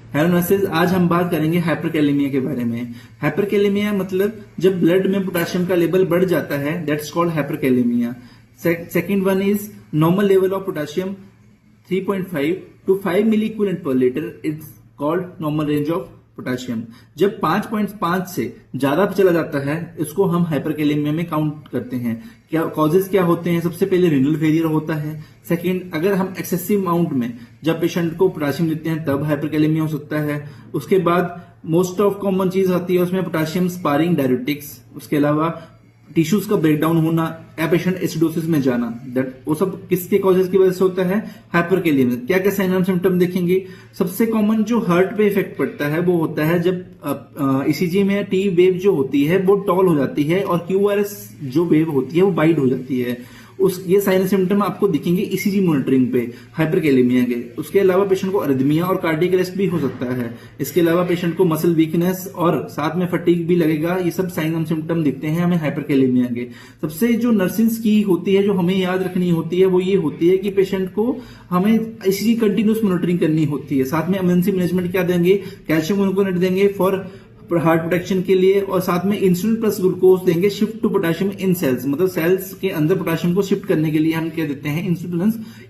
Hello nurses, आज हम बात करेंगे हाइपरकैलेमिया के बारे में। हाइपरकैलेमिया मतलब जब ब्लड में पोटेशियम का लेवल बढ़ जाता है, that's called hyperkalaemia. Second one is normal level of potassium 3.5 to 5 मिलीक्यूलेंट पर litre, it's called normal range of potassium. जब 5.5 से ज्यादा चला जाता है, इसको हम हाइपरकैलेमिया में काउंट करते हैं। क्या कॉजेज क्या होते हैं? सबसे पहले रीनल फेलियर होता है। सेकंड, अगर हम एक्सेसिव अमाउंट में जब पेशेंट को पोटेशियम देते हैं तब हाइपरकैलेमिया हो सकता है। उसके बाद मोस्ट ऑफ कॉमन चीज आती है उसमें पोटेशियम स्पारिंग डायरेटिक्स। उसके अलावा टिश्यूज का ब्रेकडाउन होना या पेशेंट एसिडोसिस में जाना, दैट वो सब किसके कॉजेज की वजह से होता है? हाइपरकैलेमिया। क्या क्या साइन एंड सिम्टम देखेंगे? सबसे कॉमन जो हार्ट पे इफेक्ट पड़ता है वो होता है जब ईसीजी में टी वेव जो होती है वो टॉल हो जाती है और क्यूआरएस जो वेव होती है वो वाइड हो जाती है। ये साइन सिम्टम आपको दिखेंगे ईसीजी मॉनिटरिंग पे हाइपरकैलेमिया के। उसके अलावा पेशेंट को अरिथमिया और कार्डियक अरेस्ट भी हो सकता है। इसके अलावा पेशेंट को मसल वीकनेस और साथ में फटीग भी लगेगा। ये सब साइन एंड सिम्टम दिखते हैं हमें हाइपरकैलेमिया के। सबसे जो नर्सिंग की होती है, जो हमें याद रखनी होती है, वो ये होती है कि पेशेंट को हमें ईसीजी कंटिन्यूस मॉनिटरिंग करनी होती है। साथ में एमएनसी मैनेजमेंट क्या देंगे? कैल्शियम ग्लूकोनेट देंगे फॉर हार्ट प्रोटेक्शन के लिए, और साथ में इंसुलिन प्लस ग्लूकोज देंगे shift to potassium in cells, मतलब सेल्स के अंदर पोटेशियम को शिफ्ट करने के लिए हम क्या देते हैं?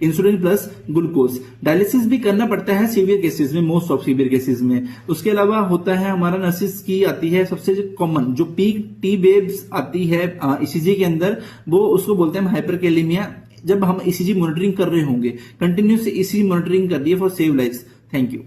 Insulin plus glucose. डायलिसिस भी करना पड़ता है सीवियर केसेस में, मोस्ट ऑफ सीवियर केसेस में। उसके अलावा होता है हमारा नर्सिस की आती है सबसे कॉमन जो पीक टी वेव्स आती है ईसीजी के अंदर, वो उसको बोलते हैं हाइपरकैलेमिया। जब हम ईसीजी मॉनिटरिंग कर रहे होंगे, कंटिन्यूस ईसीजी मॉनिटरिंग कर रही है for save life. Thank you.